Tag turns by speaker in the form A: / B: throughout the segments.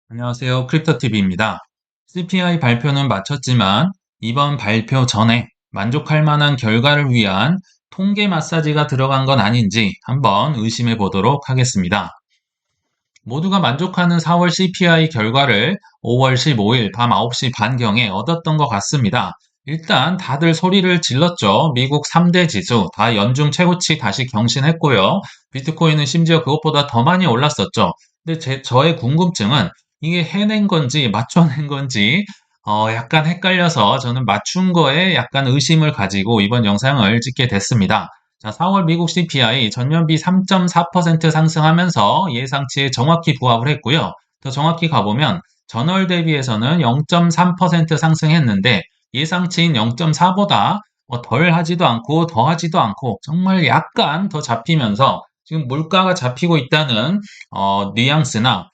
A: 안녕하세요. 크립토TV입니다. CPI 발표는 마쳤지만 이번 발표 전에 만족할 만한 결과를 위한 통계 마사지가 들어간 건 아닌지 한번 의심해 보도록 하겠습니다. 모두가 만족하는 4월 CPI 결과를 5월 15일 밤 9시 반경에 얻었던 것 같습니다. 일단 다들 소리를 질렀죠. 미국 3대 지수 다 연중 최고치 다시 경신했고요. 비트코인은 심지어 그것보다 더 많이 올랐었죠. 근데 저의 궁금증은 이게 해낸 건지 맞춰낸 건지 약간 헷갈려서 저는 맞춘 거에 약간 의심을 가지고 이번 영상을 찍게 됐습니다. 자, 4월 미국 CPI 전년비 3.4% 상승하면서 예상치에 정확히 부합을 했고요. 더 정확히 가보면 전월 대비해서는 0.3% 상승했는데 예상치인 0.4보다 덜 하지도 않고 더 하지도 않고 정말 약간 더 잡히면서 지금 물가가 잡히고 있다는 뉘앙스나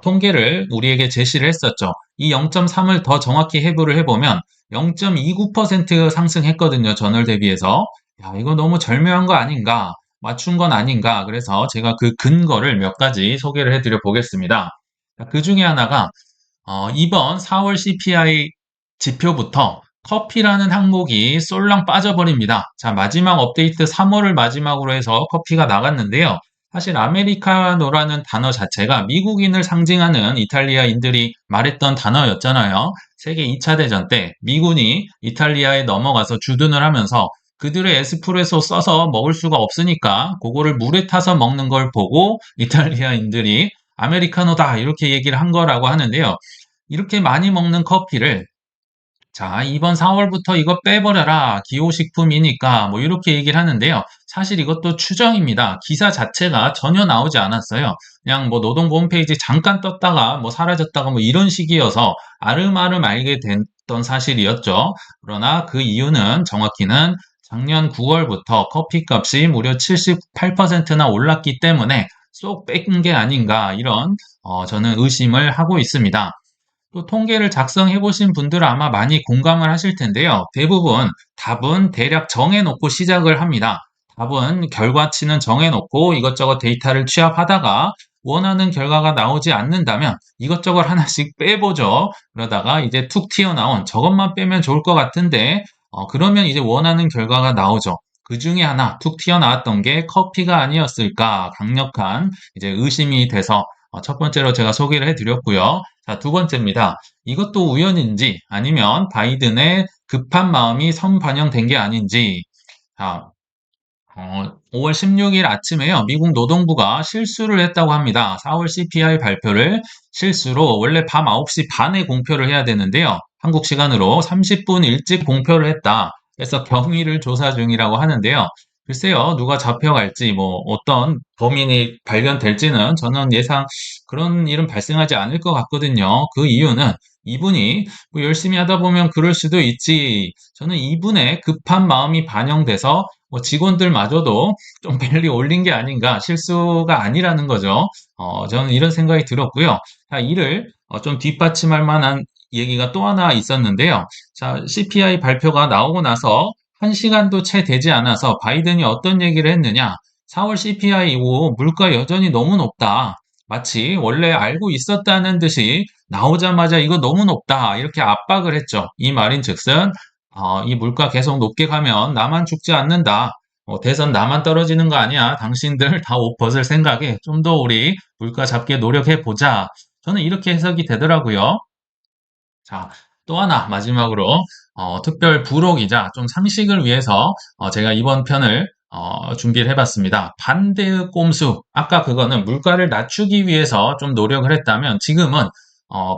A: 통계를 우리에게 제시를 했었죠. 이 0.3을 더 정확히 해부를 해보면 0.29% 상승했거든요. 전월 대비해서. 야, 이거 너무 절묘한 거 아닌가? 맞춘 건 아닌가? 그래서 제가 그 근거를 몇 가지 소개를 해드려 보겠습니다. 그 중에 하나가 이번 4월 CPI 지표부터 커피라는 항목이 쏠랑 빠져버립니다. 자, 마지막 업데이트 3월을 마지막으로 해서 커피가 나갔는데요. 사실 아메리카노라는 단어 자체가 미국인을 상징하는 이탈리아인들이 말했던 단어였잖아요. 세계 2차 대전 때 미군이 이탈리아에 넘어가서 주둔을 하면서 그들의 에스프레소 써서 먹을 수가 없으니까 그거를 물에 타서 먹는 걸 보고 이탈리아인들이 아메리카노다 이렇게 얘기를 한 거라고 하는데요. 이렇게 많이 먹는 커피를 자, 이번 4월부터 이거 빼버려라. 기호식품이니까 뭐 이렇게 얘기를 하는데요. 사실 이것도 추정입니다. 기사 자체가 전혀 나오지 않았어요. 그냥 뭐 노동부 홈페이지 잠깐 떴다가 뭐 사라졌다가 뭐 이런 식이어서 아름아름 알게 됐던 사실이었죠. 그러나 그 이유는 정확히는 작년 9월부터 커피값이 무려 78%나 올랐기 때문에 쏙 뺀 게 아닌가 이런 저는 의심을 하고 있습니다. 또 통계를 작성해 보신 분들은 아마 많이 공감을 하실 텐데요. 대부분 답은 대략 정해놓고 시작을 합니다. 답은 결과치는 정해놓고 이것저것 데이터를 취합하다가 원하는 결과가 나오지 않는다면 이것저것 하나씩 빼보죠. 그러다가 이제 툭 튀어나온 저것만 빼면 좋을 것 같은데 그러면 이제 원하는 결과가 나오죠. 그 중에 하나 툭 튀어나왔던 게 커피가 아니었을까 강력한 이제 의심이 돼서 첫 번째로 제가 소개를 해드렸고요. 자, 두 번째입니다. 이것도 우연인지 아니면 바이든의 급한 마음이 선반영된 게 아닌지. 자, 5월 16일 아침에요. 미국 노동부가 실수를 했다고 합니다. 4월 CPI 발표를 실수로 원래 밤 9시 반에 공표를 해야 되는데요. 한국 시간으로 30분 일찍 공표를 했다. 그래서 경위를 조사 중이라고 하는데요. 글쎄요, 누가 잡혀갈지, 뭐, 어떤 범인이 발견될지는 저는 예상 그런 일은 발생하지 않을 것 같거든요. 그 이유는 이분이 뭐 열심히 하다 보면 그럴 수도 있지. 저는 이분의 급한 마음이 반영돼서 뭐 직원들마저도 좀 빨리 올린 게 아닌가, 실수가 아니라는 거죠. 저는 이런 생각이 들었고요. 자, 이를 좀 뒷받침할 만한 얘기가 또 하나 있었는데요. 자, CPI 발표가 나오고 나서 1시간도 채 되지 않아서 바이든이 어떤 얘기를 했느냐. 4월 CPI 고 물가 여전히 너무 높다. 마치 원래 알고 있었다는 듯이 나오자마자 이거 너무 높다. 이렇게 압박을 했죠. 이 말인 즉슨 이 물가 계속 높게 가면 나만 죽지 않는다. 대선 나만 떨어지는 거 아니야. 당신들 다 옷 벗을 생각에 좀 더 우리 물가 잡게 노력해 보자. 저는 이렇게 해석이 되더라고요. 자, 또 하나 마지막으로 특별 부록이자 좀 상식을 위해서 제가 이번 편을 준비를 해봤습니다. 반대의 꼼수. 아까 그거는 물가를 낮추기 위해서 좀 노력을 했다면 지금은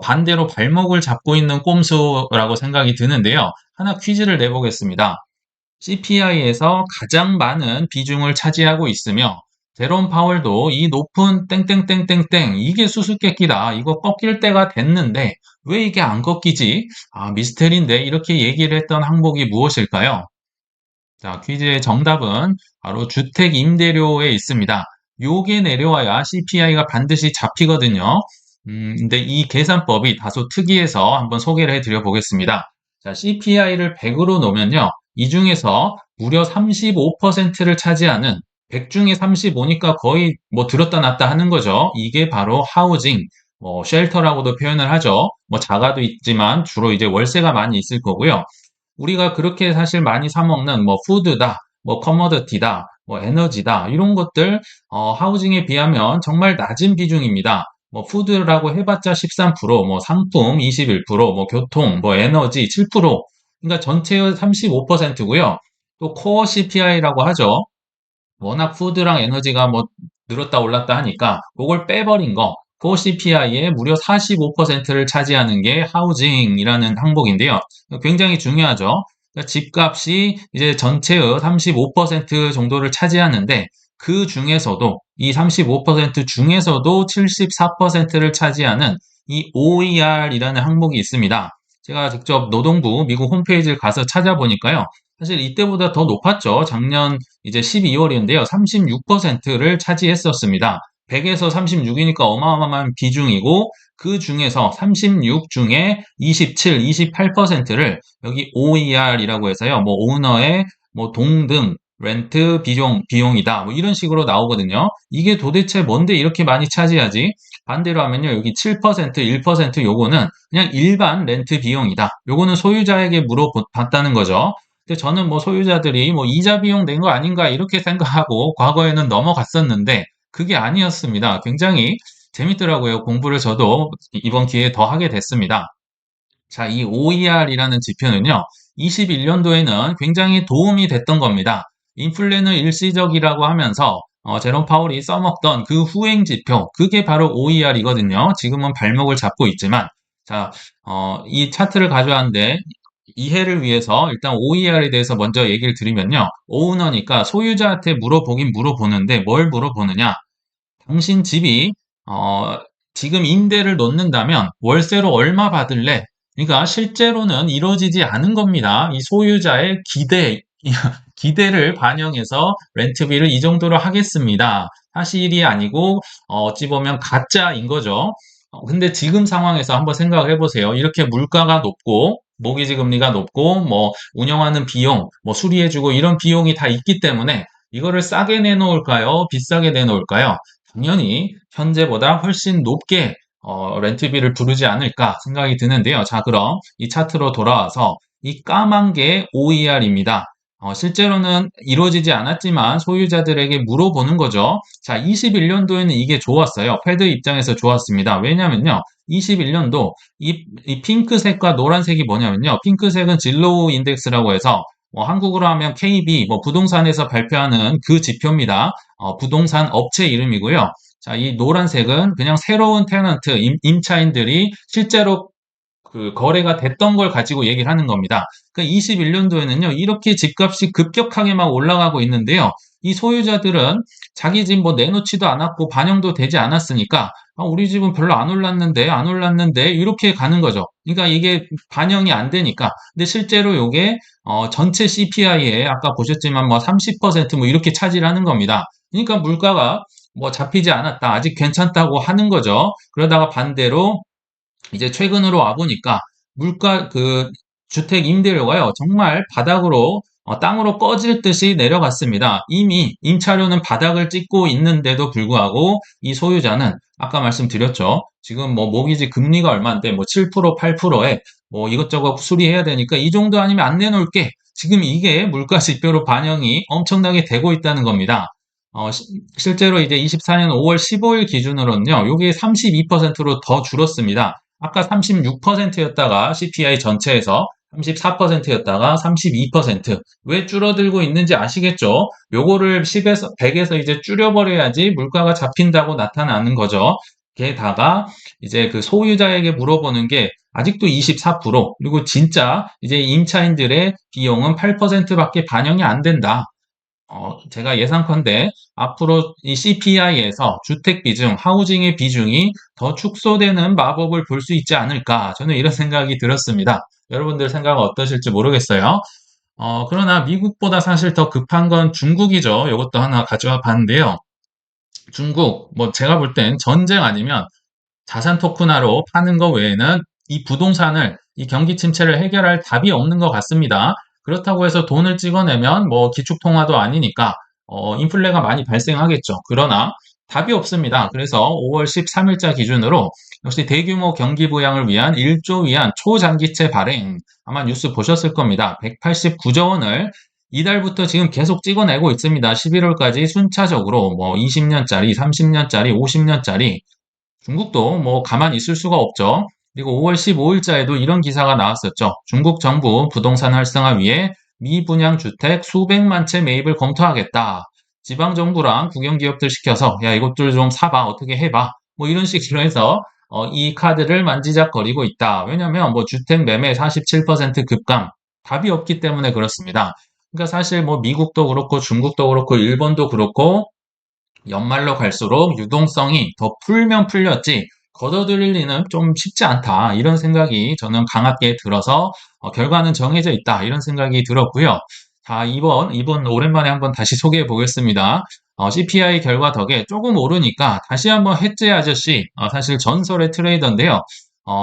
A: 반대로 발목을 잡고 있는 꼼수라고 생각이 드는데요. 하나 퀴즈를 내보겠습니다. CPI에서 가장 많은 비중을 차지하고 있으며 제롬 파월도 이 높은 땡땡땡땡땡 이게 수수께끼다. 이거 꺾일 때가 됐는데 왜 이게 안 꺾이지? 미스테리인데 이렇게 얘기를 했던 항목이 무엇일까요? 자, 퀴즈의 정답은 바로 주택 임대료에 있습니다. 요게 내려와야 CPI가 반드시 잡히거든요. 근데 이 계산법이 다소 특이해서 한번 소개를 해드려 보겠습니다. 자, CPI를 100으로 놓으면요. 이 중에서 무려 35%를 차지하는 100 중에 35니까 거의 뭐 들었다 놨다 하는 거죠. 이게 바로 하우징, 뭐 쉘터라고도 표현을 하죠. 뭐 자가도 있지만 주로 이제 월세가 많이 있을 거고요. 우리가 그렇게 사실 많이 사 먹는 뭐 푸드다, 뭐 커머더티다, 뭐 에너지다 이런 것들 하우징에 비하면 정말 낮은 비중입니다. 뭐 푸드라고 해봤자 13%, 뭐 상품 21%, 뭐 교통, 뭐 에너지 7%, 그러니까 전체의 35%고요. 또 코어 CPI라고 하죠. 워낙 푸드랑 에너지가 뭐 늘었다 올랐다 하니까 그걸 빼버린 거, 그 CPI의 무려 45%를 차지하는 게 하우징이라는 항목인데요. 굉장히 중요하죠. 그러니까 집값이 이제 전체의 35% 정도를 차지하는데 그 중에서도 이 35% 중에서도 74%를 차지하는 이 OER이라는 항목이 있습니다. 제가 직접 노동부 미국 홈페이지를 가서 찾아보니까요. 사실 이때보다 더 높았죠. 작년 이제 12월인데요. 36%를 차지했었습니다. 100에서 36이니까 어마어마한 비중이고 그 중에서 36 중에 27, 28%를 여기 OER이라고 해서요. 뭐 오너의 뭐 동등 렌트 비용이다. 뭐 이런 식으로 나오거든요. 이게 도대체 뭔데 이렇게 많이 차지하지? 반대로 하면요. 여기 7%, 1% 요거는 그냥 일반 렌트 비용이다. 요거는 소유자에게 물어봤다는 거죠. 근데 저는 뭐 소유자들이 뭐 이자 비용 낸 거 아닌가 이렇게 생각하고 과거에는 넘어갔었는데 그게 아니었습니다. 굉장히 재밌더라고요. 공부를 저도 이번 기회에 더 하게 됐습니다. 자, 이 OER이라는 지표는요, 21년도에는 굉장히 도움이 됐던 겁니다. 인플레는 일시적이라고 하면서 제롬 파월이 써먹던 그 후행 지표, 그게 바로 OER이거든요. 지금은 발목을 잡고 있지만, 자, 이 차트를 가져왔는데 이해를 위해서 일단 OER에 대해서 먼저 얘기를 드리면요. 오너니까 소유자한테 물어보긴 물어보는데 뭘 물어보느냐? 당신 집이 어, 지금 임대를 놓는다면 월세로 얼마 받을래? 그러니까 실제로는 이루어지지 않은 겁니다. 이 소유자의 기대를 반영해서 렌트비를 이 정도로 하겠습니다. 사실이 아니고 어찌 보면 가짜인 거죠. 근데 지금 상황에서 한번 생각을 해보세요. 이렇게 물가가 높고 모기지 금리가 높고 뭐 운영하는 비용, 뭐 수리해주고 이런 비용이 다 있기 때문에 이거를 싸게 내놓을까요? 비싸게 내놓을까요? 당연히 현재보다 훨씬 높게 렌트비를 부르지 않을까 생각이 드는데요. 자, 그럼 이 차트로 돌아와서 이 까만 게 OER입니다. 실제로는 이루어지지 않았지만 소유자들에게 물어보는 거죠. 자, 21년도에는 이게 좋았어요. 패드 입장에서 좋았습니다. 왜냐면요. 21년도 이 핑크색과 노란색이 뭐냐면요. 핑크색은 진로우 인덱스라고 해서 한국어로 하면 KB, 뭐 부동산에서 발표하는 그 지표입니다. 부동산 업체 이름이고요. 자, 이 노란색은 그냥 새로운 테넌트, 임차인들이 실제로 그 거래가 됐던 걸 가지고 얘기를 하는 겁니다. 그러니까 21년도에는요, 이렇게 집값이 급격하게 막 올라가고 있는데요. 이 소유자들은 자기 집 뭐 내놓지도 않았고 반영도 되지 않았으니까 우리 집은 별로 안 올랐는데 안 올랐는데 이렇게 가는 거죠. 그러니까 이게 반영이 안 되니까. 근데 실제로 이게 전체 CPI에 아까 보셨지만 뭐 30%뭐 이렇게 차지하는 겁니다. 그러니까 물가가 뭐 잡히지 않았다. 아직 괜찮다고 하는 거죠. 그러다가 반대로 이제 최근으로 와보니까 물가 그 주택 임대료가요 정말 바닥으로 땅으로 꺼질 듯이 내려갔습니다. 이미 임차료는 바닥을 찍고 있는데도 불구하고 이 소유자는 아까 말씀드렸죠. 지금 뭐 모기지 금리가 얼마인데 뭐 7%, 8%에 뭐 이것저것 수리해야 되니까 이 정도 아니면 안 내놓을게. 지금 이게 물가 지표로 반영이 엄청나게 되고 있다는 겁니다. 실제로 이제 24년 5월 15일 기준으로는요, 요게 32%로 더 줄었습니다. 아까 36%였다가 CPI 전체에서 34%였다가 32%. 왜 줄어들고 있는지 아시겠죠? 요거를 10에서 100에서 이제 줄여버려야지 물가가 잡힌다고 나타나는 거죠. 게다가 이제 그 소유자에게 물어보는 게 아직도 24%, 그리고 진짜 이제 임차인들의 비용은 8%밖에 반영이 안 된다. 제가 예상컨대 앞으로 이 CPI에서 주택 비중, 하우징의 비중이 더 축소되는 마법을 볼 수 있지 않을까. 저는 이런 생각이 들었습니다. 여러분들 생각은 어떠실지 모르겠어요. 그러나 미국보다 사실 더 급한 건 중국이죠. 이것도 하나 가져와 봤는데요. 중국, 뭐 제가 볼 땐 전쟁 아니면 자산 토큰화로 파는 거 외에는 이 부동산을, 이 경기 침체를 해결할 답이 없는 것 같습니다. 그렇다고 해서 돈을 찍어내면 뭐 기축통화도 아니니까 인플레가 많이 발생하겠죠. 그러나 답이 없습니다. 그래서 5월 13일자 기준으로 역시 대규모 경기 부양을 위한 1조 위안 초장기채 발행, 아마 뉴스 보셨을 겁니다. 189조 원을 이달부터 지금 계속 찍어내고 있습니다. 11월까지 순차적으로 뭐 20년짜리, 30년짜리, 50년짜리. 중국도 뭐 가만히 있을 수가 없죠. 그리고 5월 15일자에도 이런 기사가 나왔었죠. 중국 정부 부동산 활성화 위해 미분양 주택 수백만 채 매입을 검토하겠다. 지방 정부랑 국영 기업들 시켜서 야 이것들 좀 사봐 어떻게 해봐 뭐 이런 식으로 해서 이 카드를 만지작거리고 있다. 왜냐하면 뭐 주택 매매 47% 급감 답이 없기 때문에 그렇습니다. 그러니까 사실 뭐 미국도 그렇고 중국도 그렇고 일본도 그렇고 연말로 갈수록 유동성이 더 풀면 풀렸지 걷어들일 리는 좀 쉽지 않다. 이런 생각이 저는 강하게 들어서 결과는 정해져 있다. 이런 생각이 들었고요. 자, 이번 오랜만에 한번 다시 소개해 보겠습니다. CPI 결과 덕에 조금 오르니까 다시 한번 해째 아저씨, 사실 전설의 트레이더인데요.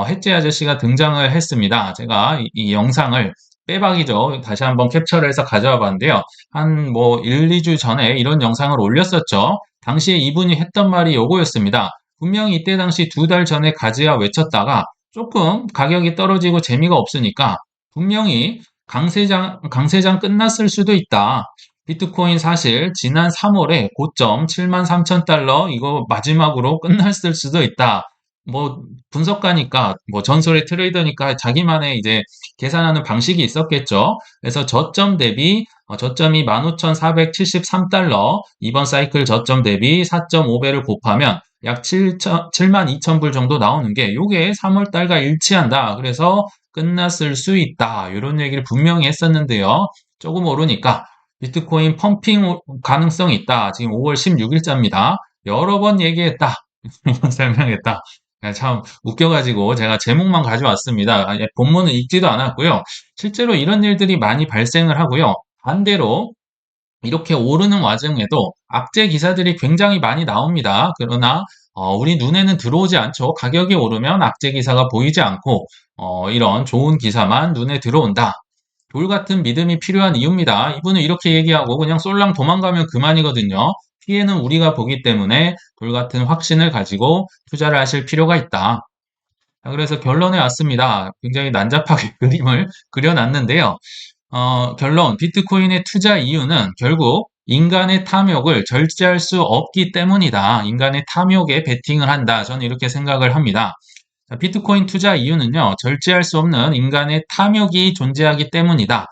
A: 해째 아저씨가 등장을 했습니다. 제가 이 영상을 빼박이죠. 다시 한번 캡처를 해서 가져와 봤는데요. 한 뭐 1, 2주 전에 이런 영상을 올렸었죠. 당시에 이분이 했던 말이 요거였습니다. 분명히 이때 당시 2달 전에 가즈야 외쳤다가 조금 가격이 떨어지고 재미가 없으니까 분명히 강세장 끝났을 수도 있다. 비트코인 사실 지난 3월에 고점 73,000달러 이거 마지막으로 끝났을 수도 있다. 뭐 분석가니까 뭐 전설의 트레이더니까 자기만의 이제 계산하는 방식이 있었겠죠. 그래서 저점 대비 저점이 15,473달러, 이번 사이클 저점 대비 4.5배를 곱하면 약 72,000불 정도 나오는 게 요게 3월 달과 일치한다. 그래서 끝났을 수 있다. 이런 얘기를 분명히 했었는데요. 조금 오르니까 비트코인 펌핑 가능성이 있다. 지금 5월 16일자입니다. 여러 번 얘기했다. 설명했다. 참 웃겨가지고 제가 제목만 가져왔습니다. 본문은 읽지도 않았고요. 실제로 이런 일들이 많이 발생을 하고요. 반대로 이렇게 오르는 와중에도 악재 기사들이 굉장히 많이 나옵니다. 그러나 우리 눈에는 들어오지 않죠. 가격이 오르면 악재 기사가 보이지 않고 이런 좋은 기사만 눈에 들어온다. 돌 같은 믿음이 필요한 이유입니다. 이분은 이렇게 얘기하고 그냥 쏠랑 도망가면 그만이거든요. 피해는 우리가 보기 때문에 돌 같은 확신을 가지고 투자를 하실 필요가 있다. 자, 그래서 결론에 왔습니다. 굉장히 난잡하게 그림을 그려놨는데요. 결론, 비트코인의 투자 이유는 결국 인간의 탐욕을 절제할 수 없기 때문이다. 인간의 탐욕에 베팅을 한다. 저는 이렇게 생각을 합니다. 자, 비트코인 투자 이유는요, 절제할 수 없는 인간의 탐욕이 존재하기 때문이다.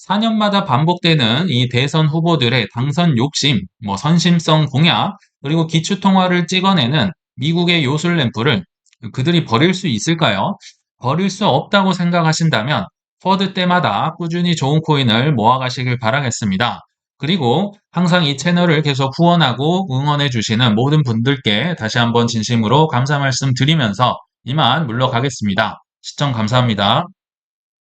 A: 4년마다 반복되는 이 대선 후보들의 당선 욕심, 뭐 선심성 공약, 그리고 기축통화를 찍어내는 미국의 요술 램프를 그들이 버릴 수 있을까요? 버릴 수 없다고 생각하신다면 퍼드 때마다 꾸준히 좋은 코인을 모아가시길 바라겠습니다. 그리고 항상 이 채널을 계속 후원하고 응원해 주시는 모든 분들께 다시 한번 진심으로 감사 말씀 드리면서 이만 물러가겠습니다. 시청 감사합니다.